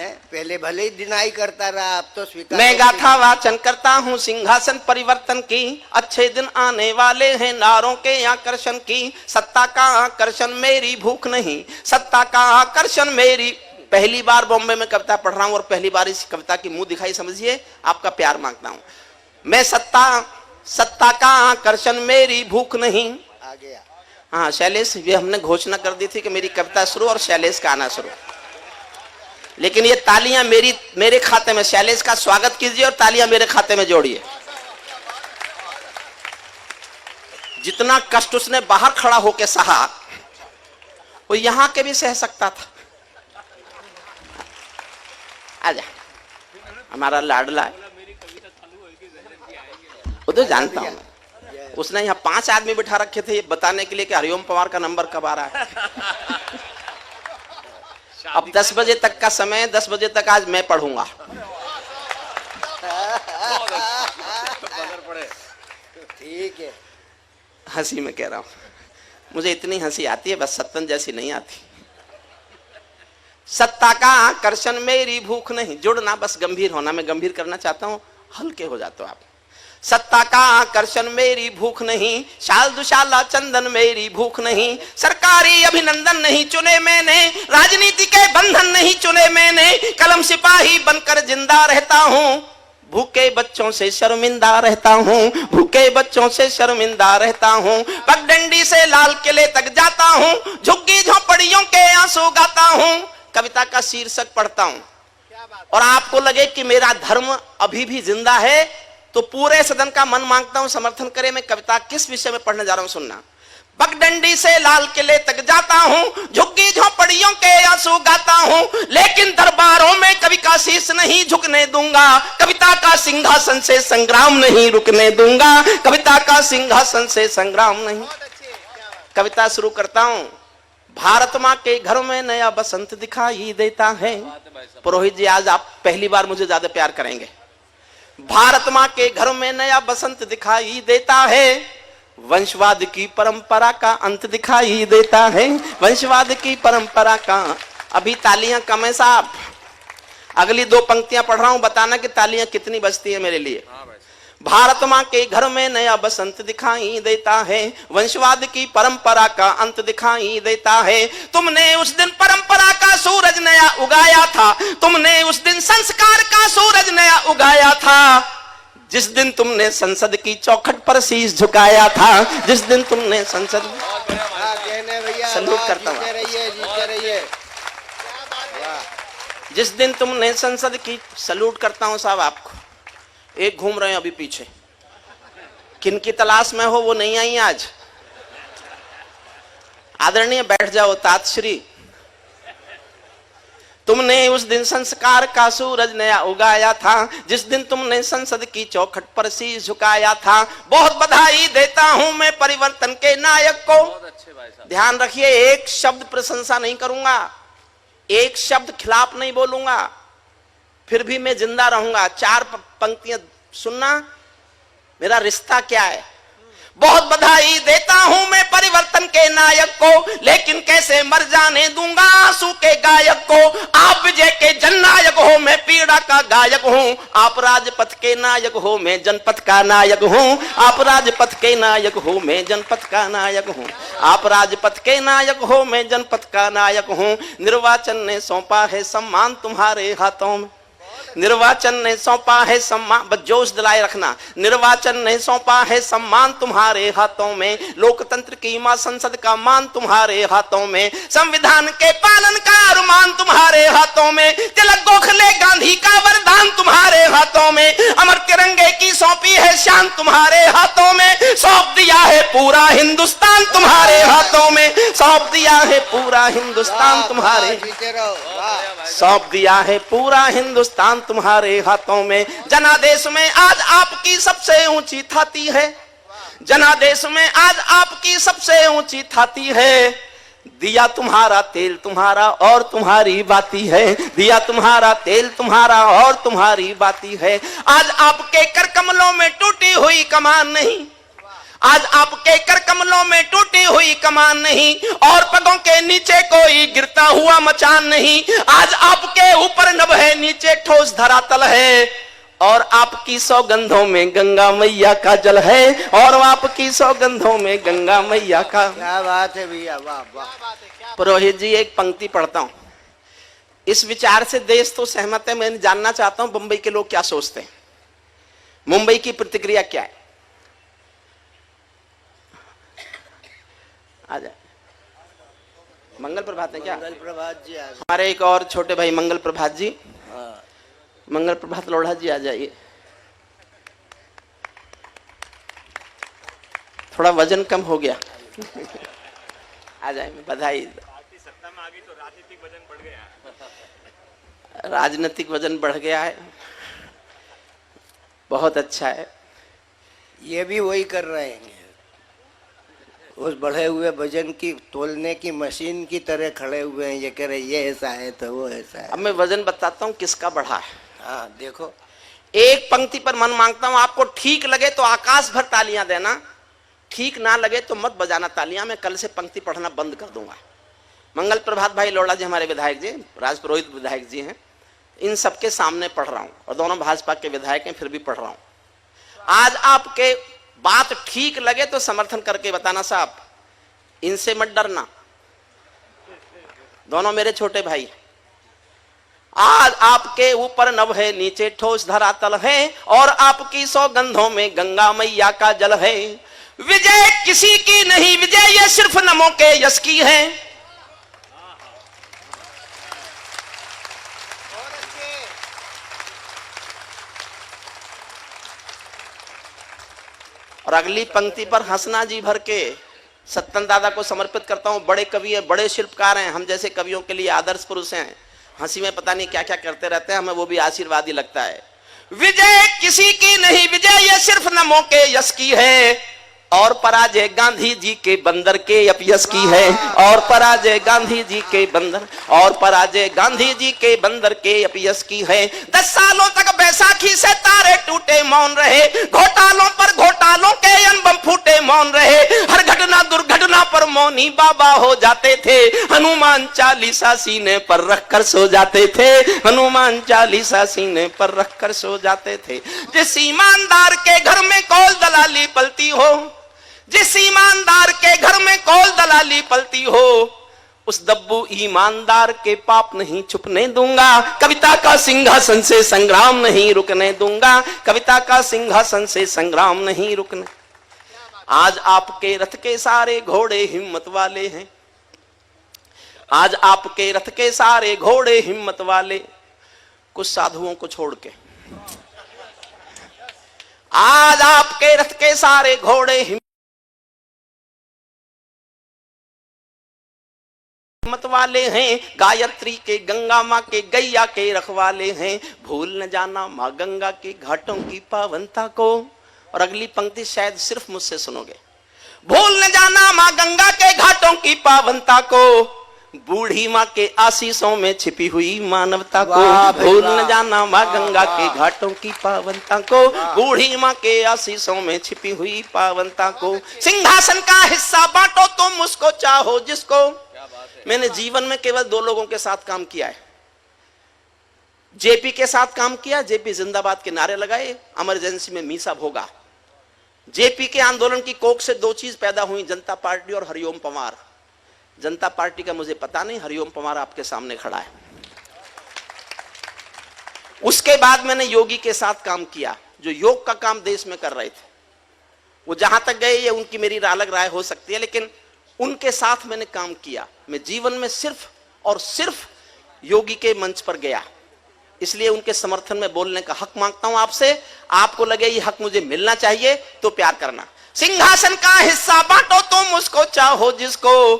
पहले भले ही डिनाई करता रहा, अब तो स्वीकार। मैं गाथा वाचन करता हूँ सिंहासन परिवर्तन की, अच्छे दिन आने वाले हैं नारों के आकर्षण की। सत्ता का आकर्षण मेरी भूख नहीं, सत्ता का आकर्षण मेरी। पहली बार बॉम्बे में कविता पढ़ रहा हूँ और पहली बार इस कविता की मुंह दिखाई, समझिए, आपका प्यार मांगता हूँ मैं। सत्ता का आकर्षण मेरी भूख नहीं। आ गया। हाँ शैलेश, ये हमने घोषणा कर दी थी कि मेरी कविता शुरू और शैलेश का आना शुरू, लेकिन ये तालियां मेरे खाते में, शैलेश का स्वागत कीजिए और तालियां मेरे खाते में जोड़िए। जितना कष्ट उसने बाहर खड़ा होकर सहा, वो यहां के भी सह सकता था। आजा, हमारा लाडला है, वो तो जानता हूं। उसने यहाँ 5 आदमी बिठा रखे थे ये बताने के लिए कि हरिओम पवार का नंबर कब आ रहा है। अब 10 बजे तक का समय, 10 बजे तक आज मैं पढ़ूंगा। ठीक है, हंसी में कह रहा हूं, मुझे इतनी हंसी आती है, बस सत्तन जैसी नहीं आती। सत्ता का आकर्षण मेरी भूख नहीं, जुड़ना बस गंभीर होना, मैं गंभीर करना चाहता हूं, हल्के हो जाते हो आप। सत्ता का आकर्षण मेरी भूख नहीं, शाल दुशाला चंदन मेरी भूख नहीं, सरकारी अभिनंदन नहीं चुने मैंने, राजनीति के बंधन नहीं चुने मैंने, कलम सिपाही बनकर जिंदा रहता हूं, भूखे बच्चों से शर्मिंदा रहता हूं, भूखे बच्चों से शर्मिंदा रहता हूं, पगडंडी से लाल किले तक जाता हूं, झुग्गी झोपड़ियों के आंसू गाता हूं। कविता का शीर्षक पढ़ता हूं और आपको लगे कि मेरा धर्म अभी भी जिंदा है, तो पूरे सदन का मन मांगता हूं समर्थन करे। मैं कविता किस विषय में पढ़ने जा रहा हूं सुनना। पगडंडी से लाल किले तक जाता हूं, झुग्गी झोपड़ियों के आंसू गाता हूं, लेकिन दरबारों में कवि का शीश नहीं झुकने दूंगा, कविता का सिंहासन से संग्राम नहीं रुकने दूंगा, कविता का सिंहासन से संग्राम नहीं। कविता शुरू करता हूं। भारत माँ के घर में नया बसंत दिखाई देता है। पुरोहित जी, आज आप पहली बार मुझे ज्यादा प्यार करेंगे। भारत माँ के घर में नया बसंत दिखाई देता है, वंशवाद की परंपरा का अंत दिखाई देता है, वंशवाद की परंपरा का। अभी तालियां कम है साहब, अगली 2 पंक्तियां पढ़ रहा हूं, बताना कि तालियां कितनी बजती है मेरे लिए। भारत माँ के घर में नया बसंत दिखाई देता है, वंशवाद की परंपरा का अंत दिखाई देता है। तुमने उस दिन परंपरा का सूरज नया उगाया था, तुमने उस दिन संस्कार का सूरज नया उगाया था, जिस दिन तुमने संसद की चौखट पर शीश झुकाया था, जिस दिन तुमने संसद। सलूट करता हूं, जिस दिन तुमने संसद की। सलूट करता हूं साहब आपको। एक घूम रहे हैं अभी पीछे, किन की तलाश में हो वो नहीं आई आज। आदरणीय बैठ जाओ तातश्री। तुमने उस दिन संस्कार का सूरज नया उगाया था, जिस दिन तुमने संसद की चौखट पर शीश झुकाया था। बहुत बधाई देता हूं मैं परिवर्तन के नायक को। ध्यान रखिए, एक शब्द प्रशंसा नहीं करूंगा, एक शब्द खिलाफ नहीं बोलूंगा, फिर भी मैं जिंदा रहूंगा। 4 पंक्तियां सुनना, मेरा रिश्ता क्या है। बहुत बधाई देता हूं मैं परिवर्तन के नायक को, लेकिन कैसे मर जाने दूंगा आंसू के गायक को। आप विजय के जननायक हो, मैं पीड़ा का गायक हूं। आप राजपथ के नायक हो, मैं जनपथ का नायक हूं। आप राजपथ के नायक हो, मैं जनपथ का नायक हूं। आप राजपथ के नायक हो, मैं जनपथ का नायक हूं। निर्वाचन ने सौंपा है सम्मान तुम्हारे हाथों में, निर्वाचन ने सौंपा है सम्मान। बस जोश दिलाए रखना। निर्वाचन ने सौंपा है सम्मान तुम्हारे हाथों में, लोकतंत्र की मां संसद का मान तुम्हारे हाथों में, संविधान के पालन का अरमान तुम्हारे हाथों में, तिलक गोखले गांधी का वरदान तुम्हारे हाथों में, अमर तिरंगे की सौंपी है शान तुम्हारे हाथों में, सौंप दिया है पूरा हिंदुस्तान तुम्हारे हाथों में, सौंप दिया है पूरा हिंदुस्तान तुम्हारे, सौंप दिया है पूरा हिंदुस्तान तुम्हारे हाथों में। जनादेश में आज आपकी सबसे ऊंची थाती है, जनादेश में आज आपकी सबसे ऊंची थाती है। दिया तुम्हारा तेल तुम्हारा और तुम्हारी बाती है, दिया तुम्हारा तेल तुम्हारा और तुम्हारी बाती है। आज आपके कर कमलों में टूटी हुई कमान नहीं, आज आपके कर कमलों में टूटी हुई कमान नहीं, और पगों के नीचे कोई गिरता हुआ मचान नहीं। आज आपके ऊपर नभ है, नीचे ठोस धरातल है, और आपकी सौगंधों में गंगा मैया का जल है, और आपकी सौगंधों में गंगा मैया का। क्या बात है भैया, वाह वाह। पुरोहित जी एक पंक्ति पढ़ता हूं। इस विचार से देश तो सहमत है, मैं जानना चाहता हूं बंबई के लोग क्या सोचते हैं, मुंबई की प्रतिक्रिया क्या है। आ जाए। मंगल प्रभात है क्या? मंगल प्रभात जी आज। हमारे एक और छोटे भाई मंगल प्रभात जी, हाँ। मंगल प्रभात लोढ़ा जी आ जाइए। थोड़ा वजन कम हो गया। आ जाए, बधाई। सत्ता में आ गई तो राजनीतिक वजन बढ़ गया। राजनीतिक वजन बढ़ गया है, बहुत अच्छा है। ये भी वही कर रहे हैं, उस बढ़े हुए वजन की तोलने की मशीन की तरह खड़े हुए हैं। ये कह रहे ये ऐसा है तो वो ऐसा है। अब मैं वजन बताता हूं किसका बढ़ा है। हाँ देखो, एक पंक्ति पर मन मांगता हूं, आपको ठीक लगे तो आकाश भर तालियां देना, ठीक ना लगे तो मत बजाना तालियां। मैं कल से पंक्ति पढ़ना बंद कर दूंगा। मंगल प्रभात भाई लोढ़ा जी हमारे विधायक जी, राजपुरोहित विधायक जी हैं, इन सबके सामने पढ़ रहा हूं, और दोनों भाजपा के विधायक हैं, फिर भी पढ़ रहा हूं। आज आपके बात ठीक लगे तो समर्थन करके बताना साहब, इनसे मत डरना, दोनों मेरे छोटे भाई। आज आपके ऊपर नभ है, नीचे ठोस धरातल है, और आपकी सौगंधों में गंगा मैया का जल है। विजय किसी की नहीं, विजय ये सिर्फ नमों के यश की है। और अगली पंक्ति पर हंसना जी भर के। सत्तन दादा को समर्पित करता हूं, बड़े कवि हैं, बड़े शिल्पकार हैं, हम जैसे कवियों के लिए आदर्श पुरुष हैं। हंसी में पता नहीं क्या क्या करते रहते हैं, हमें वो भी आशीर्वाद ही लगता है। विजय किसी की नहीं, विजय ये सिर्फ नमों के यश की है, और पराजय गांधी जी के बंदर के अपयश की है। और पराजय गांधी जी के बंदर, और पराजय गांधी जी के बंदर के अपयश की है। 10 सालों तक बैसाखी से तारे टूटे मौन रहे, घोटालों पर घोटालों के अनबम फूटे मौन रहे। हर घटना दुर्घटना पर मौनी बाबा हो जाते थे, हनुमान चालीसा सीने पर रखकर सो जाते थे, हनुमान चालीसा सीने पर रखकर सो जाते थे। जिस ईमानदार के घर में कौल दलाली पलती हो, जिस ईमानदार के घर में कौल दलाली पलती हो, उस दब्बू ईमानदार के पाप नहीं छुपने दूंगा। कविता का सिंहासन से संग्राम नहीं रुकने दूंगा, कविता का सिंहासन से संग्राम नहीं रुकने। आज आपके रथ के सारे घोड़े हिम्मत वाले हैं, आज आपके रथ के सारे घोड़े हिम्मत वाले, कुछ साधुओं को छोड़ के। आज आपके रथ के सारे घोड़े हिम्मत वाले हैं, गायत्री के गंगा माँ के गैया के रखवाले हैं। भूल न जाना माँ गंगा के घाटों की पावनता को। और अगली पंक्ति शायद सिर्फ मुझसे सुनोगे। भूल न जाना माँ गंगा के घाटों की पावनता को, बूढ़ी माँ के आशीषों में छिपी हुई मानवता को। भूल न जाना माँ गंगा के घाटों की पावनता को, बूढ़ी माँ के आशीषों में छिपी हुई पावनता को। सिंहासन का हिस्सा बांटो तुम उसको चाहो जिसको। मैंने जीवन में केवल 2 लोगों के साथ काम किया है, जेपी के साथ काम किया, जेपी जिंदाबाद के नारे लगाए, इमरजेंसी में मीसा भोगा। जेपी के आंदोलन की कोख से 2 चीज पैदा हुई, जनता पार्टी और हरिओम पंवार। जनता पार्टी का मुझे पता नहीं, हरिओम पंवार आपके सामने खड़ा है। उसके बाद मैंने योगी के साथ काम किया, जो योग का काम देश में कर रहे थे। वो जहां तक गए ये उनकी मेरी अलग राय हो सकती है, लेकिन उनके साथ मैंने काम किया। मैं जीवन में सिर्फ और सिर्फ योगी के मंच पर गया, इसलिए उनके समर्थन में बोलने का हक मांगता हूं आपसे। आपको लगे ये हक मुझे मिलना चाहिए तो प्यार करना। सिंहासन का हिस्सा बांटो तुम उसको चाहो जिसको,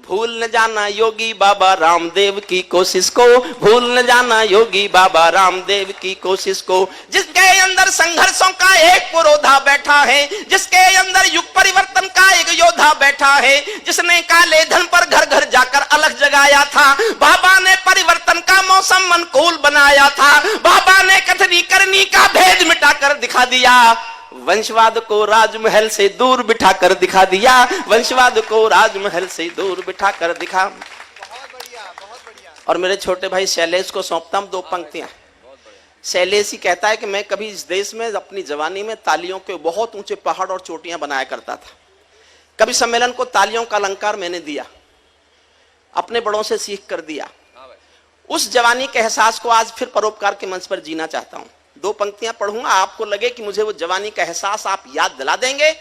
भूल न जाना योगी बाबा रामदेव की कोशिश को। भूल न जाना योगी बाबा रामदेव की कोशिश को। जिसके अंदर संघर्षों का एक पुरोधा बैठा है, जिसके अंदर युग परिवर्तन का एक योद्धा बैठा है, जिसने काले धन पर घर घर जाकर अलग जगाया था। बाबा ने परिवर्तन का मौसम अनुकूल बनाया था। बाबा ने कथनी करनी का भेद मिटाकर दिखा दिया। वंशवाद को राजमहल से दूर बिठाकर दिखा दिया। वंशवाद को राजमहल से दूर बिठाकर दिखा। और मेरे छोटे भाई शैलेश को सौंपता हूं 2 पंक्तियां। शैलेश ही कहता है कि मैं कभी इस देश में अपनी जवानी में तालियों के बहुत ऊंचे पहाड़ और चोटियां बनाया करता था। कभी सम्मेलन को तालियों का अलंकार मैंने दिया, अपने बड़ों से सीख कर दिया। उस जवानी के एहसास को आज फिर परोपकार के मंच पर जीना चाहता हूं। 2 पंक्तियां पढ़ूंगा, आपको लगे कि मुझे वो जवानी का एहसास आप याद दिला देंगे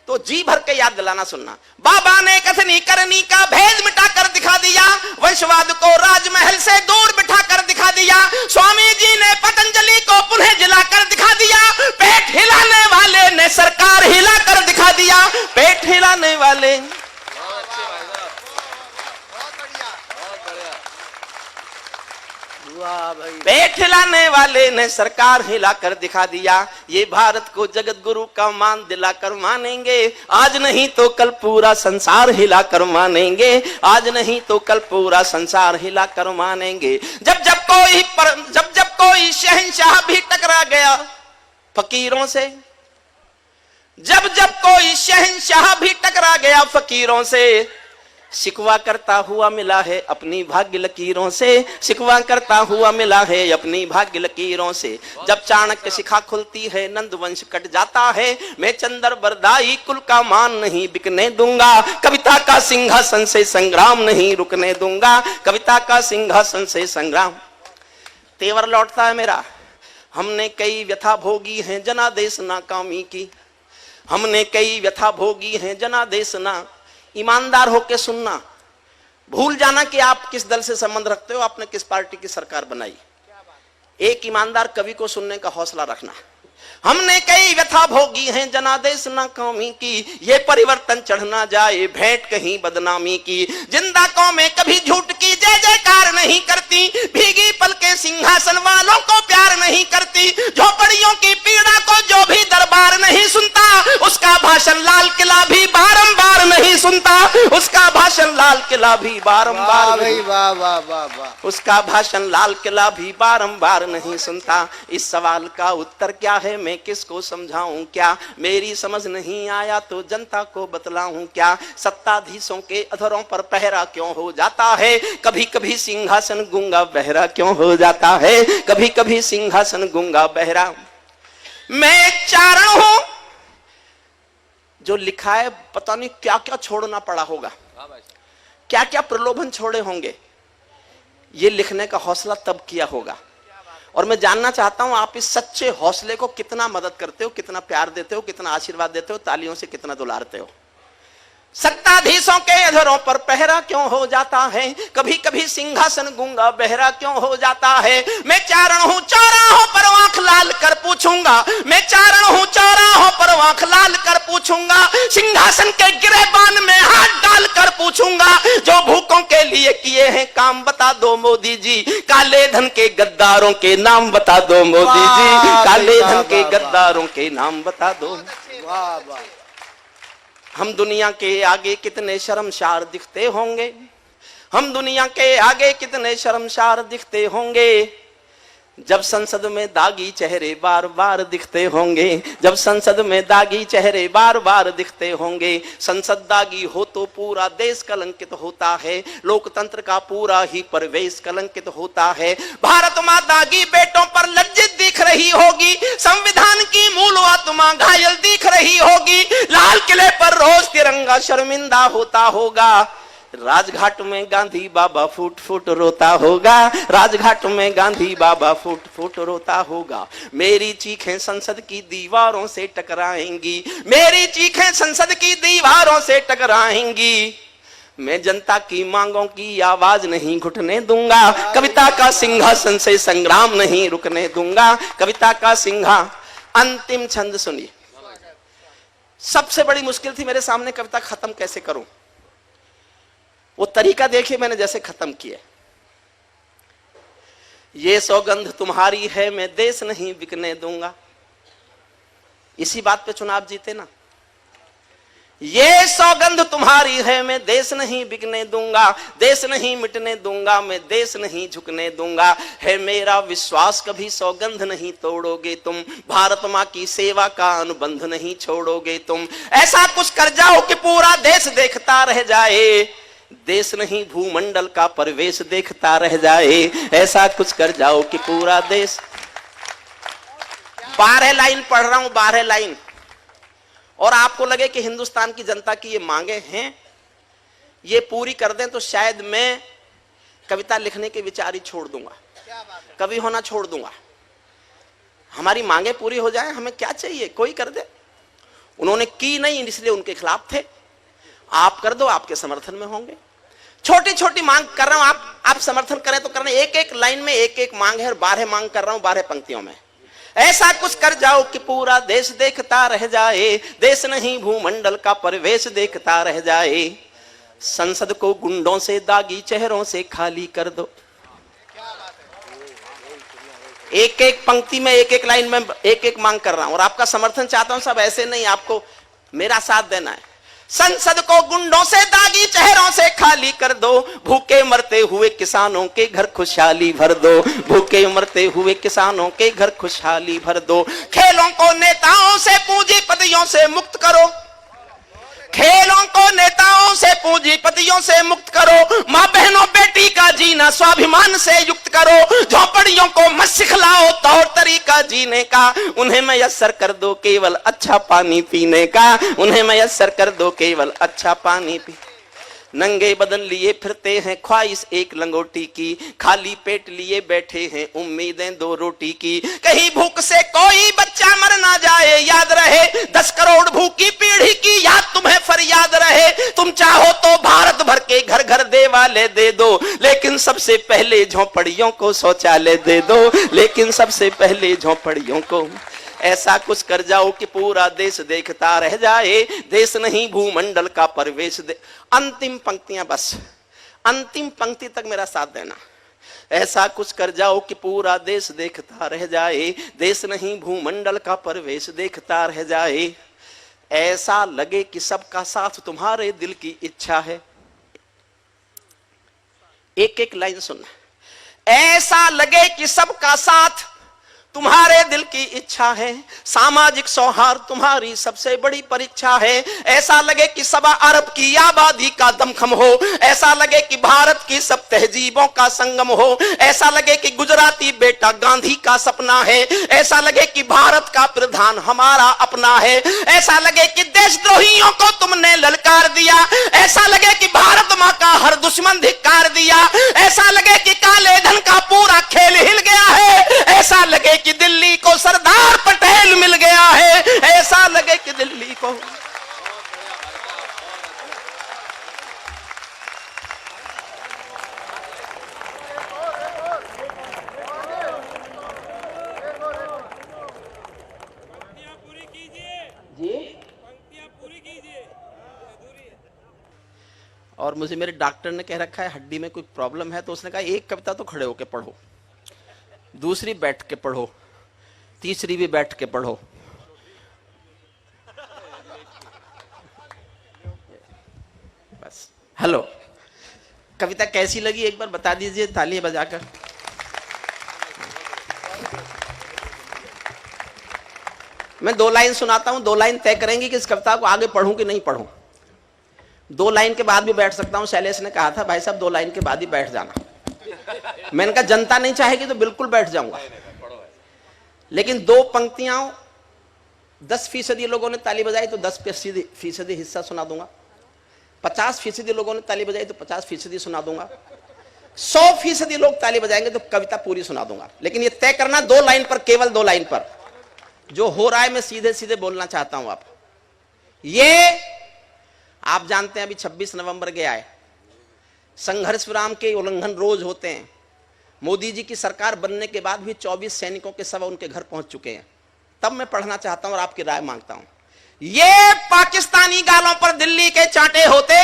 तो जी भर के याद दिलाना सुनना। बाबा ने कथनी करनी का भेद मिटा कर दिखा दिया, वंशवाद को राजमहल से दूर बिठा कर दिखा दिया, स्वामी जी ने पतंजलि को पुनः जिला कर दिखा दिया, पेट हिलाने वाले ने सरकार हिला कर दिखा दिया, पेट हिलाने वाले। वाह भाई, पेट हिलाने वाले ने सरकार हिला कर दिखा दिया, ये भारत को जगत गुरु का मान दिलाकर मानेंगे, आज नहीं तो कल पूरा संसार हिला कर मानेंगे, आज नहीं तो कल पूरा संसार हिला कर मानेंगे। जब जब कोई शहंशाह भी टकरा गया फकीरों से, जब कोई शहंशाह भी टकरा गया फकीरों से, शिकवा करता हुआ मिला है अपनी भाग्य लकीरों से, शिकवा करता हुआ मिला है अपनी भाग्य लकीरों से। जब चाणक्य शिखा खुलती है नंद वंश कट जाता है, मैं चंद्र बरदाई कुल का मान नहीं बिकने दूंगा, कविता का सिंहासन से संग्राम नहीं रुकने दूंगा, कविता का सिंहासन से संग्राम। तेवर लौटता है मेरा, हमने कई व्यथा भोगी हैं जनादेश नाकामी की, हमने कई व्यथा भोगी हैं जनादेश ना। ईमानदार होकर सुनना, भूल जाना कि आप किस दल से संबंध रखते हो, आपने किस पार्टी की सरकार बनाई। एक ईमानदार कवि को सुनने का हौसला रखना। हमने कई व्यथा भोगी हैं जनादेश नाकामी की, ये परिवर्तन चढ़ना जाए भेंट कहीं बदनामी की, जिंदा कौमें कभी झूठ की जय जयकार नहीं करती, भीगी पल के सिंहासन वालों को प्यार नहीं करती, झोपड़ियों की पीड़ा को जो भी दरबार नहीं सुनता, उसका भाषण लाल किला भी बारंबार नहीं सुनता, उसका भाषण लाल किला भी बारंबार नहीं, वाह वाह वाह वाह, उसका भाषण लाल किला भी बारंबार नहीं सुनता। इस सवाल का उत्तर क्या है, मैं किसको समझाऊं क्या, मेरी समझ नहीं आया तो जनता को बतलाऊं क्या, सत्ताधीशों के अधरों पर पहरा क्यों हो जाता है, कभी कभी सिंहासन गूंगा बहरा क्यों हो जाता है, कभी कभी सिंहासन गूंगा बहरा। मैं एक चारण हूं, जो लिखा है पता नहीं क्या क्या छोड़ना पड़ा होगा, क्या क्या प्रलोभन छोड़े होंगे, ये लिखने का हौसला तब किया होगा। और मैं जानना चाहता हूं आप इस सच्चे हौसले को कितना मदद करते हो, कितना प्यार देते हो, कितना आशीर्वाद देते हो, तालियों से कितना दुलारते हो। सत्ताधीशों के अधरों पर पहरा क्यों हो जाता है, कभी कभी सिंहासन गूंगा बहरा क्यों हो जाता है। मैं चारण हूं चौराहों पर आंख लाल कर पूछूंगा, मैं चारण हूं चौराहों पर आंख लाल कर पूछूंगा, सिंहासन के गिरेबान में हाथ डाल कर पूछूंगा, जो भूखों के लिए किए हैं काम बता दो मोदी जी, काले धन के गद्दारों के नाम बता दो मोदी जी, काले धन के गद्दारों के नाम बता दो। वाह वाह, हम दुनिया के आगे कितने शर्मसार दिखते होंगे, हम दुनिया के आगे कितने शर्मसार दिखते होंगे, जब संसद में दागी चेहरे बार बार दिखते होंगे, जब संसद में दागी चेहरे बार बार दिखते होंगे। संसद दागी हो तो पूरा देश कलंकित होता है, लोकतंत्र का पूरा ही परिवेश कलंकित होता है। भारत माँ दागी बेटों पर लज्जित दिख रही होगी, संविधान की मूल आत्मा घायल दिख रही होगी, लाल किले पर रोज तिरंगा शर्मिंदा होता होगा, राजघाट में गांधी बाबा फुट फुट रोता होगा, राजघाट में गांधी बाबा फुट फुट रोता होगा। मेरी चीखें संसद की दीवारों से टकराएंगी, मेरी चीखें संसद की दीवारों से टकराएंगी, मैं जनता की मांगों की आवाज नहीं घुटने दूंगा, कविता का सिंहासन से संग्राम नहीं रुकने दूंगा, कविता का सिंहा। अंतिम छंद सुनिए, सबसे बड़ी मुश्किल थी मेरे सामने कविता खत्म कैसे करूं, वो तरीका देखिए मैंने जैसे खत्म किया। ये सौगंध तुम्हारी है मैं देश नहीं बिकने दूंगा, इसी बात पे चुनाव जीते ना। ये सौगंध तुम्हारी है मैं देश नहीं बिकने दूंगा, देश नहीं मिटने दूंगा, मैं देश नहीं झुकने दूंगा, है मेरा विश्वास कभी सौगंध नहीं तोड़ोगे तुम, भारत माँ की सेवा का अनुबंध नहीं छोड़ोगे तुम। ऐसा कुछ कर जाओ कि पूरा देश देखता रह जाए, देश नहीं भूमंडल का परिवेश देखता रह जाए, ऐसा कुछ कर जाओ कि पूरा देश। 12 लाइन पढ़ रहा हूं, 12 लाइन, और आपको लगे कि हिंदुस्तान की जनता की ये मांगे हैं, ये पूरी कर दें तो शायद मैं कविता लिखने के विचार ही छोड़ दूंगा, कवि होना छोड़ दूंगा। हमारी मांगे पूरी हो जाए, हमें क्या चाहिए, कोई कर दे। उन्होंने की नहीं इसलिए उनके खिलाफ थे, आप कर दो, आपके समर्थन में होंगे। छोटी छोटी मांग कर रहा हूं, आप समर्थन करें तो करना। एक एक लाइन में एक एक मांग है और 12 मांग कर रहा हूं 12 पंक्तियों में। ऐसा कुछ कर जाओ कि पूरा देश देखता रह जाए, देश नहीं भूमंडल का परिवेश देखता रह जाए। संसद को गुंडों से दागी चेहरों से खाली कर दो। एक एक पंक्ति में एक एक लाइन में एक एक मांग कर रहा हूं और आपका समर्थन चाहता हूं। सब ऐसे नहीं, आपको मेरा साथ देना है। संसद को गुंडों से दागी चेहरों से खाली कर दो, भूखे मरते हुए किसानों के घर खुशहाली भर दो, भूखे मरते हुए किसानों के घर खुशहाली भर दो। खेलों को नेताओं से पूंजीपतियों से मुक्त करो, खेलों को नेताओं से पूंजीपतियों से मुक्त करो। मां बहनों बेटी का जीना स्वाभिमान से युक्त करो। झोपड़ियों को मत सिखलाओ तौर तरीका जीने का, उन्हें मयस्सर कर दो केवल अच्छा पानी पीने का, उन्हें मयस्सर कर दो केवल अच्छा पानी पी। नंगे बदन लिए फिरते हैं ख्वाहिश एक लंगोटी की, खाली पेट लिए बैठे हैं उम्मीदें 2 रोटी की। कहीं भूख से कोई बच्चा मर ना जाए, याद रहे 10 करोड़ भूखी पीढ़ी की याद तुम्हें फरियाद रहे। तुम चाहो तो भारत भर के घर घर देवालय दे दो, लेकिन सबसे पहले झोंपड़ियों को शौचालय दे दो, लेकिन सबसे पहले झोंपड़ियों को। ऐसा कुछ कर जाओ कि पूरा देश देखता रह जाए, देश नहीं भूमंडल का परिवेश दे। अंतिम पंक्तियां बस, अंतिम पंक्ति तक मेरा साथ देना। ऐसा कुछ कर जाओ कि पूरा देश देखता रह जाए, देश नहीं भूमंडल का परिवेश देखता रह जाए। ऐसा लगे कि सबका साथ तुम्हारे दिल की इच्छा है। एक एक लाइन सुनना। ऐसा लगे कि सबका साथ तुम्हारे दिल की इच्छा है, सामाजिक सौहार्द तुम्हारी सबसे बड़ी परीक्षा है। ऐसा लगे कि 1.25 अरब की आबादी का दमखम हो, ऐसा लगे कि भारत की सब तहजीबों का संगम हो, ऐसा लगे कि गुजराती बेटा गांधी का सपना है, ऐसा लगे कि भारत का प्रधान हमारा अपना है, ऐसा लगे कि देशद्रोहियों को तुमने ललकार दिया, ऐसा लगे कि भारत मां का हर दुश्मन धिक्कार दिया, ऐसा लगे कि काले धन का पूरा खेल हिल गया है, ऐसा लगे कि दिल्ली को सरदार पटेल मिल गया है, ऐसा लगे कि दिल्ली को। पूरी कीजिए जी, पंक्तियां पूरी कीजिए। और मुझे मेरे डॉक्टर ने कह रखा है हड्डी में कोई प्रॉब्लम है, तो उसने कहा एक कविता तो खड़े होकर पढ़ो, दूसरी बैठ के पढ़ो, तीसरी भी बैठ के पढ़ो। बस। हेलो, कविता कैसी लगी एक बार बता दीजिए तालियां बजाकर। मैं 2 लाइन सुनाता हूं, 2 लाइन तय करेंगे कि इस कविता को आगे पढ़ूं कि नहीं पढ़ूं। 2 लाइन के बाद भी बैठ सकता हूं। शैलेश ने कहा था भाई साहब 2 लाइन के बाद ही बैठ जाना। मैंने कहा जनता नहीं चाहेगी तो बिल्कुल बैठ जाऊंगा, लेकिन 2 पंक्तियां 10% लोगों ने ताली बजाई तो 10% हिस्सा सुना दूंगा, 50% लोगों ने ताली बजाई तो 50% सुना दूंगा, 100% लोग ताली बजाएंगे तो कविता पूरी सुना दूंगा। लेकिन ये तय करना 2 लाइन पर, केवल 2 लाइन पर। जो हो रहा है मैं सीधे सीधे बोलना चाहता हूं। आप जानते हैं अभी 26 नवंबर गया है, संघर्ष विराम के उल्लंघन रोज होते हैं। मोदी जी की सरकार बनने के बाद भी 24 सैनिकों के शव उनके घर पहुंच चुके हैं। तब मैं पढ़ना चाहता हूं और आपकी राय मांगता हूं। ये पाकिस्तानी गालों पर दिल्ली के चांटे होते,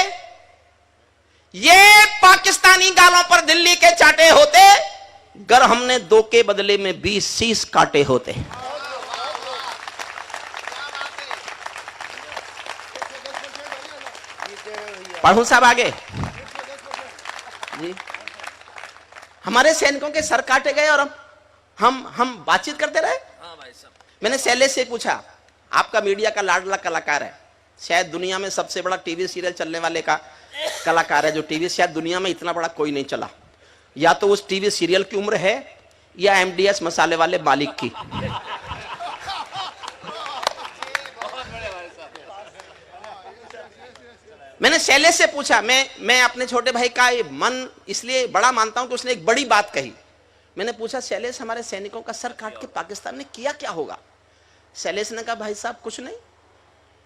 ये पाकिस्तानी गालों पर दिल्ली के चांटे होते, गर हमने 2 के बदले में 20 शीश काटे होते। पढ़ूं साहब आगे जी। हमारे सैनिकों के सर काटे गए और हम बातचीत करते रहे। मैंने शैलेश से पूछा, आपका मीडिया का लाडला कलाकार है, शायद दुनिया में सबसे बड़ा टीवी सीरियल चलने वाले का कलाकार है जो टीवी, शायद दुनिया में इतना बड़ा कोई नहीं चला। या तो उस टीवी सीरियल की उम्र है या एमडीएस मसाले वाले मालिक की। मैंने शैलेश से पूछा, मैं अपने छोटे भाई का मन इसलिए बड़ा मानता हूं कि उसने एक बड़ी बात कही। मैंने पूछा, शैलेश हमारे सैनिकों का सर काट के पाकिस्तान ने किया क्या होगा? शैलेश ने कहा, भाई साहब कुछ नहीं,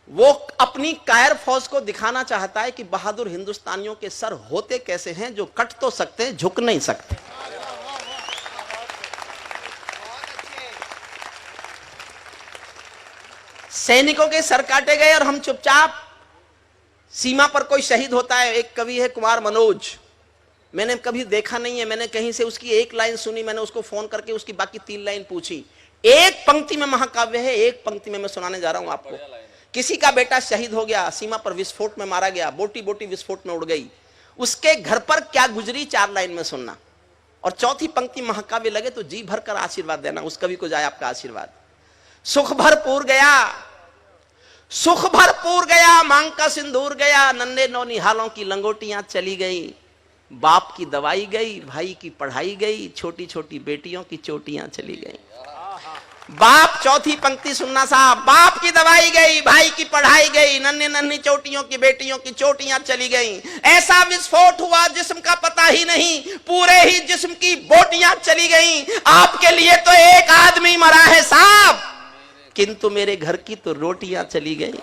वो अपनी कायर फौज को दिखाना चाहता है कि बहादुर हिंदुस्तानियों के सर होते कैसे हैं, जो कट तो सकते हैं, झुक नहीं सकते। सैनिकों के सर काटे गए और हम चुपचाप, सीमा पर कोई शहीद होता है। एक कवि है कुमार मनोज, मैंने कभी देखा नहीं है, मैंने कहीं से उसकी एक लाइन सुनी, मैंने उसको फोन करके उसकी बाकी 3 लाइन पूछी। एक पंक्ति में महाकाव्य है, एक पंक्ति में मैं सुनाने जा रहा हूं आपको। किसी का बेटा शहीद हो गया, सीमा पर विस्फोट में मारा गया, बोटी बोटी विस्फोट में उड़ गई, उसके घर पर क्या गुजरी 4 लाइन में सुनना, और चौथी पंक्ति महाकाव्य लगे तो जी भर कर आशीर्वाद देना, उस कवि को जाए आपका आशीर्वाद। सुख भरपूर गया, सुख भरपूर गया, मांग का सिंदूर गया, नन्हे नौनिहालों की लंगोटियां चली गई, बाप की दवाई गई, भाई की पढ़ाई गई, छोटी छोटी बेटियों की चोटियां चली गई। बाप, चौथी पंक्ति सुनना साहब, बाप की दवाई गई, भाई की पढ़ाई गई, नन्ही नन्ही चोटियों की बेटियों की चोटियां चली गई। ऐसा विस्फोट हुआ जिस्म का पता ही नहीं, पूरे ही जिस्म की बोटियां चली गई। आपके लिए तो एक आदमी मरा है साहब, किंतु मेरे घर की तो रोटियां चली गई।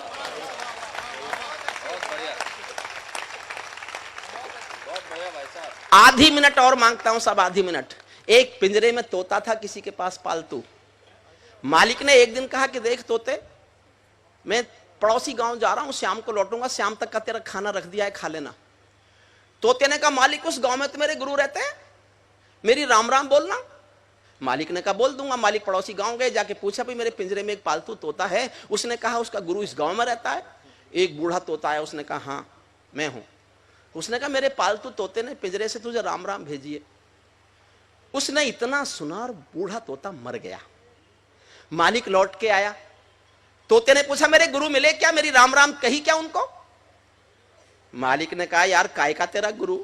आधी मिनट और मांगता हूं सब, आधी मिनट। एक पिंजरे में तोता था किसी के पास पालतू। मालिक ने एक दिन कहा कि देख तोते, मैं पड़ोसी गांव जा रहा हूं, शाम को लौटूंगा, शाम तक का तेरा खाना रख दिया है, खा लेना। तोते ने कहा, मालिक उस गांव में तो मेरे गुरु रहते हैं, मेरी राम राम बोलना। मालिक ने कहा, बोल दूंगा। मालिक पड़ोसी गांव गए, जाके पूछा, भाई मेरे पिंजरे में एक पालतू तोता है। उसने कहा, उसका गुरु इस गांव में रहता है? एक बूढ़ा तोता आया, उसने कहा, हाँ मैं हूं। उसने कहा, मेरे पालतू तोते ने पिंजरे से तुझे राम राम भेजिए। उसने इतना सुना और बूढ़ा तोता मर गया। मालिक लौट के आया, तोते ने पूछा, मेरे गुरु मिले क्या, मेरी राम राम कही क्या उनको? मालिक ने कहा, यार काय का तेरा गुरु,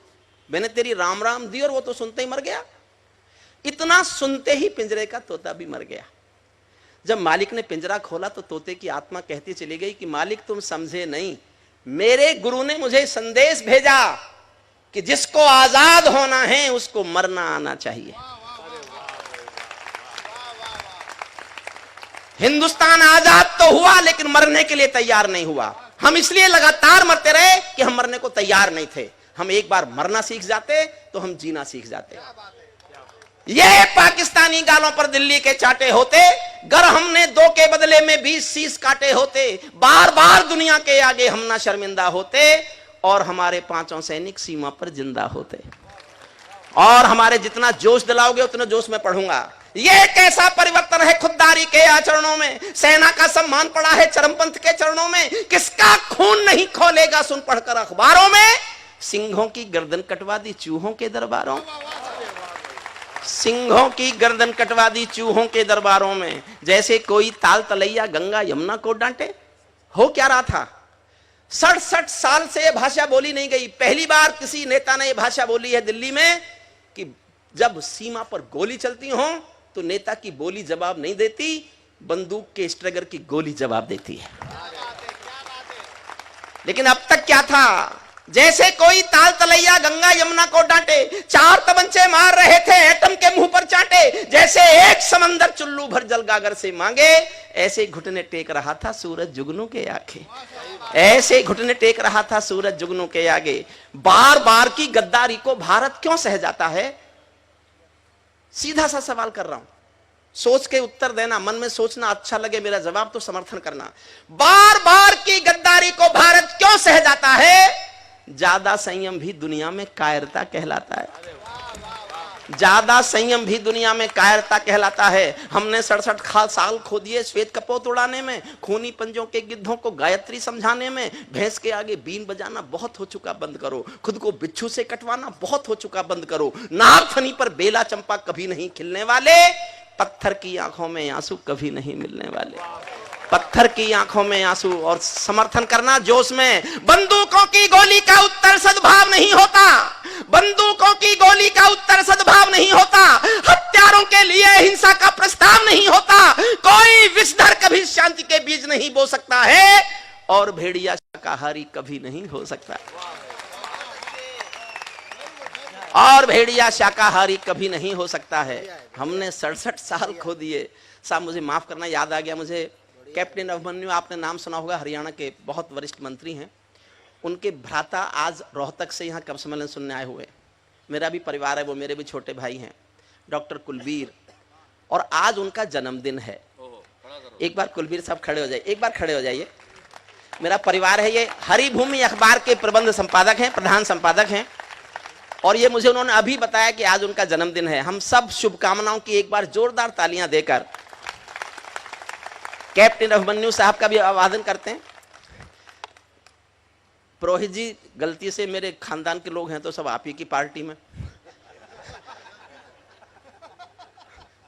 मैंने तेरी राम राम दी और वो तो सुनते ही मर गया। इतना सुनते ही पिंजरे का तोता भी मर गया। जब मालिक ने पिंजरा खोला तो तोते की आत्मा कहती चली गई कि मालिक तुम समझे नहीं, मेरे गुरु ने मुझे संदेश भेजा कि जिसको आजाद होना है उसको मरना आना चाहिए। हिंदुस्तान आजाद तो हुआ लेकिन मरने के लिए तैयार नहीं हुआ। हम इसलिए लगातार मरते रहे कि हम मरने को तैयार नहीं थे। हम एक बार मरना सीख जाते तो हम जीना सीख जाते। ये पाकिस्तानी गालों पर दिल्ली के चाटे होते, गर हमने 2 के बदले में 20 शीश काटे होते, बार बार दुनिया के आगे हम ना शर्मिंदा होते, और हमारे 5 सैनिक सीमा पर जिंदा होते। और हमारे जितना जोश दिलाओगे उतना जोश में पढ़ूंगा। ये कैसा परिवर्तन है खुददारी के आचरणों में, सेना का सम्मान पड़ा है चरमपंथ के चरणों में, किसका खून नहीं खोलेगा सुन पढ़कर अखबारों में, सिंहों की गर्दन कटवा दी चूहों के दरबारों, सिंहों की गर्दन कटवा दी चूहों के दरबारों में। जैसे कोई ताल तलैया गंगा यमुना को डांटे। हो क्या रहा था? 67 साल से यह भाषा बोली नहीं गई। पहली बार किसी नेता ने यह भाषा बोली है दिल्ली में कि जब सीमा पर गोली चलती हो तो नेता की बोली जवाब नहीं देती, बंदूक के स्ट्रैगर की गोली जवाब देती है। लेकिन अब तक क्या था? जैसे कोई ताल तलैया गंगा यमुना को डांटे, 4 तमंचे मार रहे थे एटम के मुंह पर चाटे, जैसे एक समंदर चुल्लू भर जल गागर से मांगे, ऐसे घुटने टेक रहा था सूरज जुगनू के आगे, ऐसे घुटने टेक रहा था सूरज जुगनू के आगे। बार बार की गद्दारी को भारत क्यों सह जाता है? सीधा सा सवाल कर रहा हूं, सोच के उत्तर देना, मन में सोचना, अच्छा लगे मेरा जवाब तो समर्थन करना। बार बार की गद्दारी को भारत क्यों सह जाता है? ज्यादा संयम भी दुनिया में कायरता कहलाता है। ज्यादा संयम भी दुनिया में कायरता कहलाता है। हमने 67 साल खो दिए श्वेत कपोत उड़ाने में, खूनी पंजों के गिद्धों को गायत्री समझाने में। भैंस के आगे बीन बजाना बहुत हो चुका, बंद करो। खुद को बिच्छू से कटवाना बहुत हो चुका, बंद करो। नागफनी पर बेला चंपा कभी नहीं खिलने वाले, पत्थर की आंखों में आंसू कभी नहीं मिलने वाले। पत्थर की आंखों में आंसू। और समर्थन करना जोश में, बंदूकों की गोली का उत्तर उत्तर सद्भाव नहीं होता, बंदूकों की गोली का उत्तर सद्भाव नहीं होता, हत्यारों के लिए हिंसा का प्रस्ताव नहीं होता, कोई विषधर कभी शांति के बीज नहीं बो सकता है, और भेड़िया शाकाहारी कभी नहीं हो सकता, और भेड़िया शाकाहारी कभी नहीं हो सकता है। हमने 67 साल खो दिए। साहब मुझे माफ करना, याद आ गया मुझे, कैप्टन अभिमन्यु, आपने नाम सुना होगा, हरियाणा के बहुत वरिष्ठ मंत्री हैं, उनके भ्राता आज रोहतक से यहाँ कवि सम्मेलन सुनने आए हुए। मेरा भी परिवार है, वो मेरे भी छोटे भाई हैं, डॉक्टर कुलबीर, और आज उनका जन्मदिन है। एक बार कुलबीर साहब खड़े हो जाइए, एक बार खड़े हो जाइए। मेरा परिवार है, ये हरिभूमि अखबार के प्रबंध संपादक हैं, प्रधान संपादक हैं, और ये मुझे उन्होंने अभी बताया कि आज उनका जन्मदिन है। हम सब शुभकामनाओं की एक बार जोरदार तालियां देकर कैप्टन अभिमन्यु साहब का भी अभिवादन करते हैं। पुरोहित जी, गलती से मेरे खानदान के लोग हैं तो सब आप ही की पार्टी में,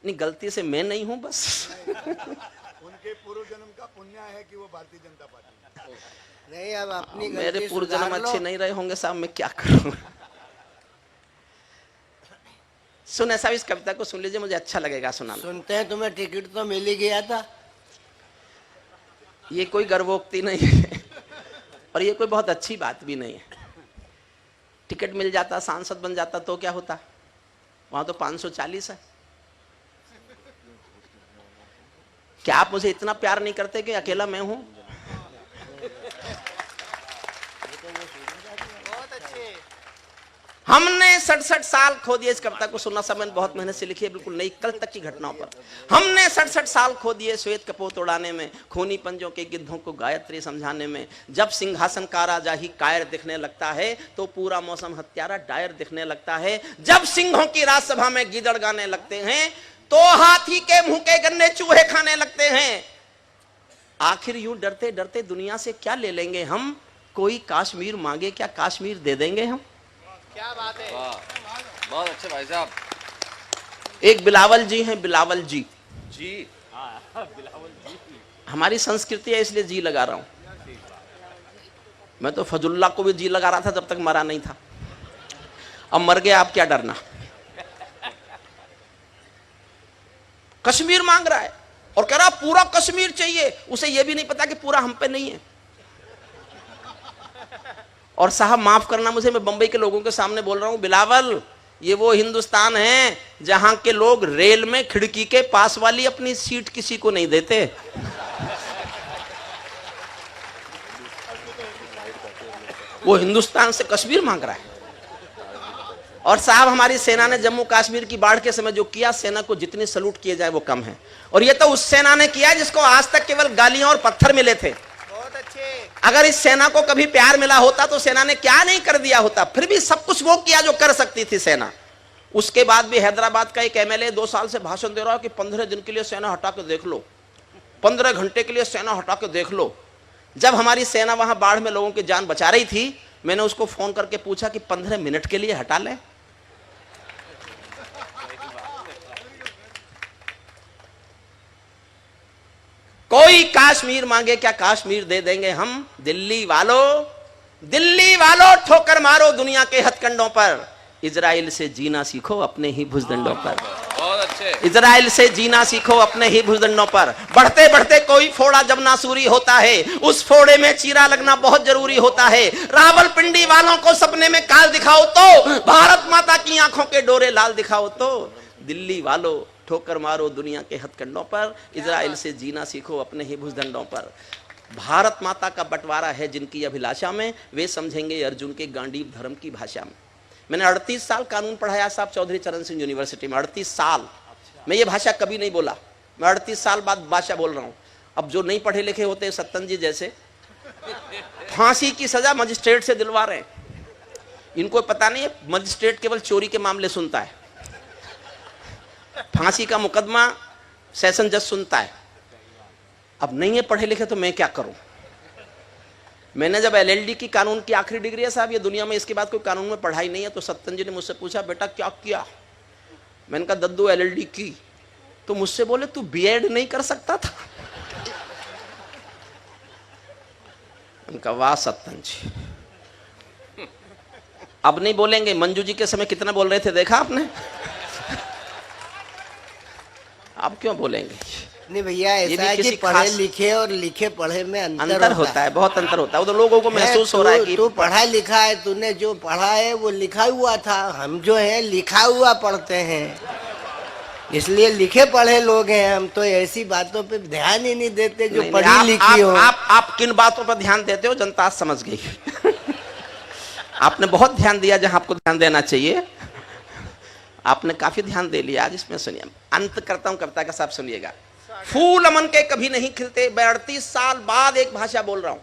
नहीं गलती से मैं नहीं हूं बस। उनके पूर्व जन्म का पुण्य है कि वो भारतीय जनता पार्टी नहीं, अब अपनी मेरे पूर्व जन्म अच्छे नहीं रहे होंगे साहब, मैं क्या करूं। सुन साहब, इस कविता को सुन लीजिए, मुझे अच्छा लगेगा सुनाना। सुनते हैं, तुम्हें टिकट तो मिल ही गया था। ये कोई गर्वोक्ति नहीं है और ये कोई बहुत अच्छी बात भी नहीं है। टिकट मिल जाता, सांसद बन जाता तो क्या होता, वहां तो 540 है। क्या आप मुझे इतना प्यार नहीं करते कि अकेला मैं हूं? हमने 67 साल खो दिए। इस कविता को सुनना सब मैंने बहुत मेहनत से लिखी है, बिल्कुल नई कल तक की घटनाओं पर। हमने 67 साल खो दिए श्वेत कपोत उड़ाने में, खूनी पंजों के गिद्धों को गायत्री समझाने में। जब सिंहासन का राजा ही कायर दिखने लगता है तो पूरा मौसम हत्यारा डायर दिखने लगता है। जब सिंहों की राजसभा में गीदड़ गाने लगते हैं तो हाथी के मुंह के गन्ने चूहे खाने लगते हैं। आखिर यूं डरते डरते दुनिया से क्या ले लेंगे हम? कोई काश्मीर मांगे क्या कश्मीर दे देंगे हम? क्या बात है, बहुत अच्छे भाई साहब। एक बिलावल जी हैं, बिलावल जी जी, हमारी संस्कृति है इसलिए जी लगा रहा हूं। मैं तो फजुल्ला को भी जी लगा रहा था जब तक मरा नहीं था, अब मर गया, आप क्या डरना। कश्मीर मांग रहा है और कह रहा पूरा कश्मीर चाहिए, उसे यह भी नहीं पता कि पूरा हम पे नहीं है। और साहब माफ करना मुझे, मैं बंबई के लोगों के सामने बोल रहा हूं, बिलावल ये वो हिंदुस्तान है जहां के लोग रेल में खिड़की के पास वाली अपनी सीट किसी को नहीं देते। वो हिंदुस्तान से कश्मीर मांग रहा है। और साहब हमारी सेना ने जम्मू कश्मीर की बाढ़ के समय जो किया, सेना को जितनी सलूट किए जाए वो कम है। और ये तो उस सेना ने किया जिसको आज तक केवल गालियां और पत्थर मिले थे। बहुत अच्छे। अगर इस सेना को कभी प्यार मिला होता तो सेना ने क्या नहीं कर दिया होता। फिर भी सब कुछ वो किया जो कर सकती थी सेना। उसके बाद भी हैदराबाद का एक एमएलए 2 साल से भाषण दे रहा है कि 15 दिन के लिए सेना हटा के देख लो, 15 घंटे के लिए सेना हटा के देख लो। जब हमारी सेना वहां बाढ़ में लोगों की जान बचा रही थी, मैंने उसको फोन करके पूछा कि 15 मिनट के लिए हटा ले। कोई काश्मीर मांगे क्या कश्मीर दे देंगे हम। दिल्ली वालों ठोकर मारो दुनिया के हथकंडों पर। इजराइल से जीना सीखो अपने ही भुजदंडों पर। बहुत अच्छे। इजराइल से जीना सीखो अपने ही भुजदंडों पर। बढ़ते बढ़ते कोई फोड़ा जब नासूरी होता है, उस फोड़े में चीरा लगना बहुत जरूरी होता है। रावलपिंडी वालों को सपने में काल दिखाओ तो, भारत माता की आंखों के डोरे लाल दिखाओ तो। दिल्ली वालों ठोकर मारो दुनिया के हथकंडों पर। इजराइल से जीना सीखो अपने ही भुजदंडों पर। भारत माता का बंटवारा है जिनकी अभिलाषा में, वे समझेंगे अर्जुन के गांडीव धर्म की भाषा में। मैंने 38 साल कानून पढ़ाया साहब चौधरी चरण सिंह यूनिवर्सिटी में। 38 साल मैं ये भाषा कभी नहीं बोला। मैं 38 साल बाद भाषा बोल रहा हूँ। अब जो नहीं पढ़े लिखे होते सत्तन जी जैसे, फांसी की सजा मजिस्ट्रेट से दिलवा रहे हैं। इनको पता नहीं है मजिस्ट्रेट केवल चोरी के मामले सुनता है, फांसी का मुकदमा सेशन जज सुनता है। अब नहीं है पढ़े लिखे तो मैं क्या करूं। मैंने जब एलएलडी की कानून की आखिरी डिग्री है साहब, ये दुनिया में इसके बाद कोई कानून में पढ़ाई नहीं है, तो सत्तन जी ने मुझसे पूछा बेटा क्या किया। मैंने कहा दद्दू एलएलडी की। तो मुझसे बोले तू बीएड नहीं कर सकता था। मैंने कहा वाह सत्तन जी। अब नहीं बोलेंगे। मंजू जी के समय कितना बोल रहे थे, देखा आपने? अब क्यों बोलेंगे? नहीं भैया, ये ऐसा भी है कि किसी पढ़े खास- लिखे और लिखे पढ़े में अंतर होता है, बहुत अंतर होता है। वो तो लोगों को महसूस हो रहा है कि तू पढ़ा लिखा है, तूने जो पढ़ा है वो लिखा हुआ था। हम जो है लिखा हुआ पढ़ते हैं, इसलिए लिखे पढ़े लोग हैं हम। तो ऐसी बातों पे ध्यान ही नहीं देते जो नहीं, पढ़ी आप, लिखी हो। आप किन बातों पर ध्यान देते हो जनता समझ गई। आपने बहुत ध्यान दिया जहां आपको ध्यान देना चाहिए, आपने काफी ध्यान दे लिया आज। इसमें सुनिए, अंत करता हूं कविता का, सब सुनिएगा। फूल अमन के कभी नहीं खिलते, मैं 38 साल बाद एक भाषा बोल रहा हूं।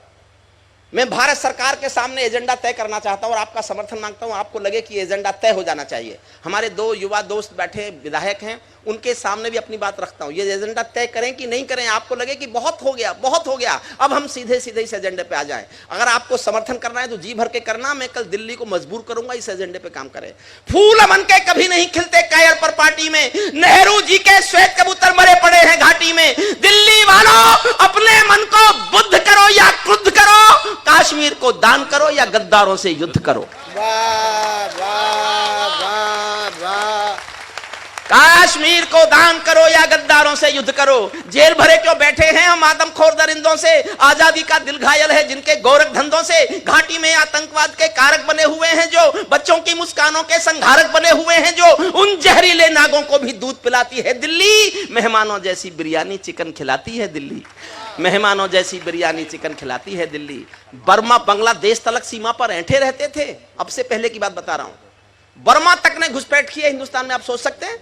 मैं भारत सरकार के सामने एजेंडा तय करना चाहता हूं और आपका समर्थन मांगता हूं। आपको लगे कि एजेंडा तय हो जाना चाहिए। हमारे 2 युवा दोस्त बैठे विधायक हैं, उनके सामने भी अपनी बात रखता हूं। ये एजेंडा तय करें कि नहीं करें, आपको लगे कि बहुत हो गया, बहुत हो गया, अब हम सीधे सीधे इस एजेंडे पे आ जाएं। अगर आपको समर्थन करना है तो जी भर के करना। मैं कल दिल्ली को मजबूर करूंगा इस एजेंडे पे काम करें। फूल अमन के कभी नहीं खिलते कायर पर पार्टी में, नेहरू जी के श्वेत कबूतर मरे पड़े हैं घाटी में। दिल्ली वालों, अपने मन को बुद्ध करो या क्रुद्ध करो, कश्मीर को दान करो या गद्दारों से युद्ध करो। वाह वाह वाह वाह। कश्मीर को दान करो या गद्दारों से युद्ध करो। जेल भरे क्यों बैठे हैं हम आदमखोर दरिंदों से, आजादी का दिल घायल है जिनके गोरख धंधों से। घाटी में आतंकवाद के कारक बने हुए हैं जो, बच्चों की मुस्कानों के संघारक बने हुए हैं जो, उन जहरीले नागों को भी दूध पिलाती है दिल्ली। मेहमानों जैसी बिरयानी चिकन खिलाती है दिल्ली, मेहमानों जैसी बिरयानी चिकन खिलाती है दिल्ली। बर्मा बांग्लादेश तलक सीमा पर ऐंठे रहते थे, अब से पहले की बात बता रहा हूं। बर्मा तक ने घुसपैठ की है हिंदुस्तान में, आप सोच सकते हैं?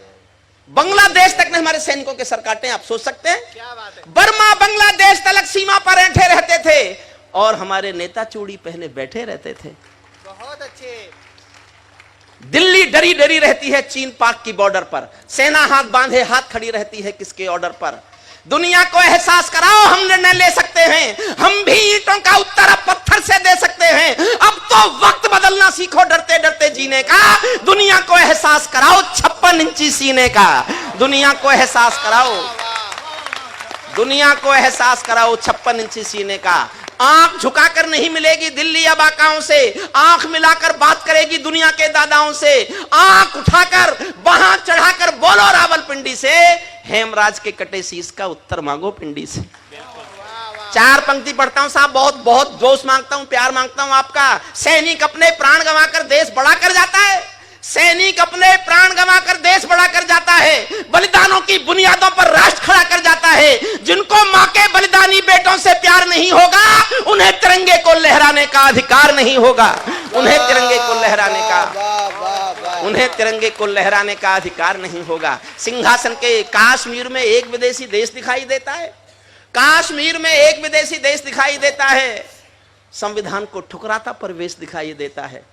बांग्लादेश तक ने हमारे सैनिकों के सर काटे हैं, आप सोच सकते हैं? क्या बात है। बर्मा बांग्लादेश तलक सीमा पर ऐंठे रहते थे और हमारे नेता चूड़ी पहने बैठे रहते थे। बहुत अच्छे। दिल्ली डरी डरी रहती है चीन पाक की बॉर्डर पर, सेना हाथ बांधे हाथ खड़ी रहती है किसके ऑर्डर पर। दुनिया को एहसास कराओ हम निर्णय ले सकते हैं, हम भी ईंटों का उत्तर अब पत्थर से दे सकते हैं। अब तो वक्त बदलना सीखो डरते डरते जीने का। दुनिया को एहसास कराओ 56 इंची सीने का। दुनिया को एहसास कराओ, दुनिया को एहसास कराओ 56 इंची सीने का। आंख झुकाकर नहीं मिलेगी दिल्ली अब आकाओं से, आंख मिलाकर बात करेगी दुनिया के दादाओं से। आंख उठाकर वहां चढ़ाकर बोलो रावलपिंडी से, हेमराज के कटे शीश का उत्तर मांगो पिंडी से। 4 पंक्ति पढ़ता हूं साहब, बहुत बहुत जोश मांगता हूं, प्यार मांगता हूं आपका। सैनिक अपने प्राण गंवाकर देश बड़ा कर जाता है, सैनिक अपने प्राण गंवाकर देश बड़ा कर जाता है, बलिदानों की बुनियादों पर राष्ट्र खड़ा कर जाता है। जिनको मां के बलिदानी बेटों से प्यार नहीं होगा, उन्हें तिरंगे को लहराने का अधिकार नहीं होगा। उन्हें तिरंगे को लहराने का, उन्हें तिरंगे को लहराने का अधिकार नहीं होगा। सिंहासन के कश्मीर में एक विदेशी देश दिखाई देता है, कश्मीर में एक विदेशी देश दिखाई देता है। संविधान को ठुकराता परवेश दिखाई देता है।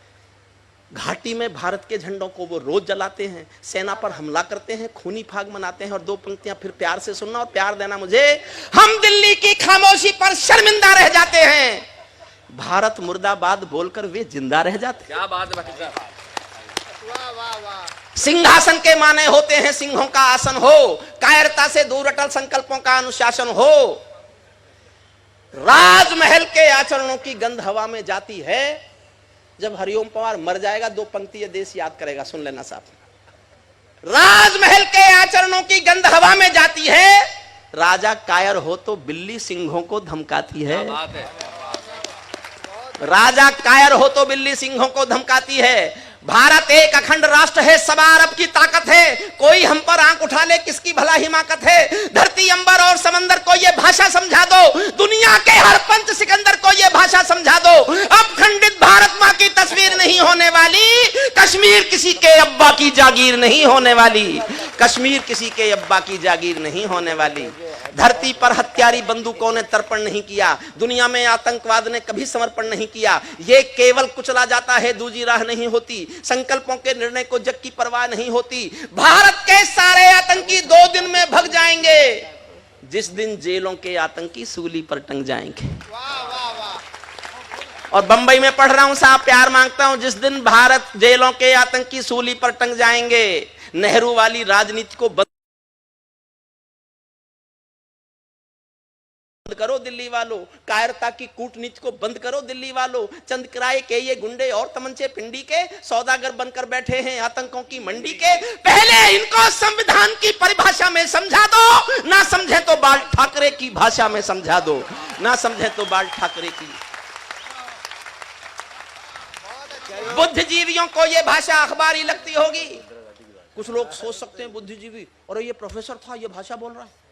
घाटी में भारत के झंडों को वो रोज जलाते हैं, सेना पर हमला करते हैं, खूनी फाग मनाते हैं। और 2 पंक्तियां फिर प्यार से सुनना और प्यार देना मुझे। हम दिल्ली की खामोशी पर शर्मिंदा रह जाते हैं, भारत मुर्दाबाद बोलकर वे जिंदा रह जाते हैं। क्या बात है भाई साहब। सिंहासन के माने होते हैं सिंहों का आसन हो, कायरता से दूर अटल संकल्पों का अनुशासन हो। राजमहल के आचरणों की गंध हवा में जाती है। जब हरिओम पवार मर जाएगा 2 पंक्ति ये देश याद करेगा, सुन लेना साहब। राजमहल के आचरणों की गंध हवा में जाती है, राजा कायर हो तो बिल्ली सिंहों को धमकाती है। क्या बात है। राजा कायर हो तो बिल्ली सिंहों को धमकाती है। भारत एक अखंड राष्ट्र है, सवा अरब की ताकत है, कोई हम पर आंख उठा ले किसकी भला हिमाकत है। धरती अंबर और समंदर को ये भाषा समझा दो, दुनिया के हर पंच सिकंदर को ये भाषा समझा दो। अब खंडित भारत मां की तस्वीर नहीं होने वाली, कश्मीर किसी के अब्बा की जागीर नहीं होने वाली, कश्मीर किसी के अब्बा की जागीर नहीं होने वाली। धरती पर हत्यारी बंदूकों ने तर्पण नहीं किया, दुनिया में आतंकवाद ने कभी समर्पण नहीं किया। ये केवल कुचला जाता है, दूजी राह नहीं होती। संकल्पों के निर्णय को जग की परवाह नहीं होती। भारत के सारे आतंकी 2 दिन में भग जाएंगे, जिस दिन जेलों के आतंकी सूली पर टंग जाएंगे। और बंबई में पढ़ रहा हूं साहब, प्यार मांगता हूं, जिस दिन भारत जेलों के आतंकी सूली पर टंग जाएंगे, नेहरू वाली राजनीति को बंद करो। करो दिल्ली वालों, कायरता की कूटनीति को बंद करो दिल्ली वालों। चंद किराए के ये गुंडे और तमंचे पिंडी के सौदागर बनकर बैठे हैं आतंकों की मंडी के। पहले इनको संविधान की परिभाषा में समझा दो, ना समझे तो बाल ठाकरे की भाषा में समझा दो, ना समझे तो बाल ठाकरे की। बुद्धिजीवियों को ये भाषा अखबारी लगती होगी। कुछ लोग सोच सकते हैं बुद्धिजीवी, और ये प्रोफेसर था ये भाषा बोल रहा है।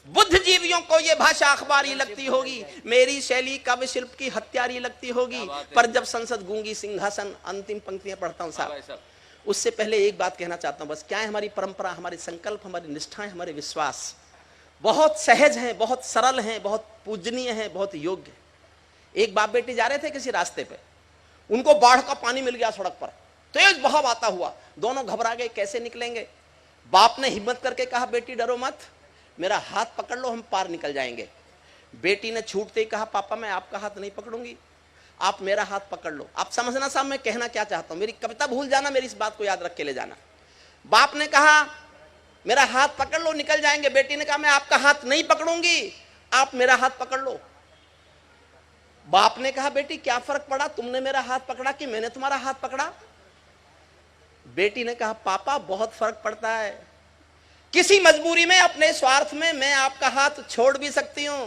बुद्धिजीवियों को ये भाषा अखबारी लगती होगी, मेरी शैली काव्य शिल्प की हत्यारी लगती होगी। पर जब संसद गूंगी सिंहासन, अंतिम पंक्तियां पढ़ता हूं साहब, उससे पहले एक बात कहना चाहता हूं बस। क्या है हमारी परंपरा, हमारे संकल्प, हमारी निष्ठाएं, हमारे विश्वास बहुत सहज हैं, बहुत सरल हैं, बहुत पूजनीय हैं, बहुत योग्य। एक बाप बेटी जा रहे थे किसी रास्ते पे, उनको बाढ़ का पानी मिल गया सड़क पर, तेज बहाव आता हुआ, दोनों घबरा गए कैसे निकलेंगे। बाप ने हिम्मत करके कहा बेटी डरो मत, मेरा हाथ पकड़ लो, हम पार निकल जाएंगे। बेटी ने छूटते ही कहा पापा मैं आपका हाथ नहीं पकड़ूंगी, आप मेरा हाथ पकड़ लो। आप समझना साहब मैं कहना क्या चाहता हूं, मेरी कविता भूल जाना, मेरी इस बात को याद रख के ले जाना। बाप ने कहा मेरा हाथ पकड़ लो निकल जाएंगे, बेटी ने कहा मैं आपका हाथ नहीं पकड़ूंगी, आप मेरा हाथ पकड़ लो। बाप ने कहा बेटी क्या फर्क पड़ा, तुमने मेरा हाथ पकड़ा कि मैंने तुम्हारा हाथ पकड़ा। बेटी ने कहा पापा बहुत फर्क पड़ता है, किसी मजबूरी में, अपने स्वार्थ में मैं आपका हाथ छोड़ भी सकती हूं,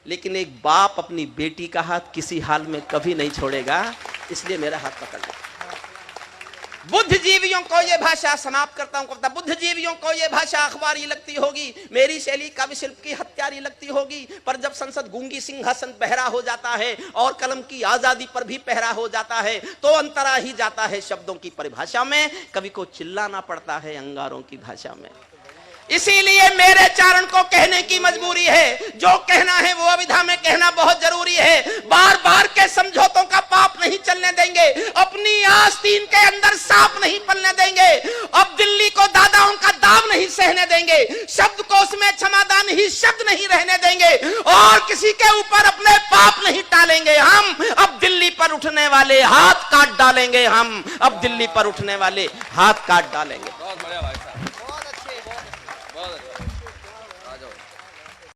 लेकिन एक बाप अपनी बेटी का हाथ किसी हाल में कभी नहीं छोड़ेगा, इसलिए मेरा हाथ पकड़ लो। बुद्धिजीवियों को यह भाषा, समाप्त करता हूं कविता, बुद्धिजीवियों को यह भाषा अखबारी लगती होगी, मेरी शैली काव्य शिल्प की हत्यारी लगती होगी। पर जब संसद गूंगी सिंहासन पहरा हो जाता है और कलम की आजादी पर भी पहरा हो जाता है, तो अंतरा ही जाता है शब्दों की परिभाषा में, कवि को चिल्लाना पड़ता है अंगारों की भाषा में। इसीलिए मेरे चारण को कहने की मजबूरी है, जो कहना है वो अविधा में कहना बहुत जरूरी है। बार बार के समझौतों का पाप नहीं चलने देंगे, अपनी आस्तीन के अंदर सांप नहीं पलने देंगे, अब दिल्ली को दादाओं का दाव नहीं सहने देंगे, शब्द को उसमें क्षमादान ही शब्द नहीं रहने देंगे, और किसी के ऊपर अपने पाप नहीं टालेंगे हम। अब दिल्ली पर उठने वाले हाथ काट डालेंगे हम, अब दिल्ली पर उठने वाले हाथ काट डालेंगे। बहुत बढ़िया भाई साहब, बहुत अच्छे, बहुत अच्छा।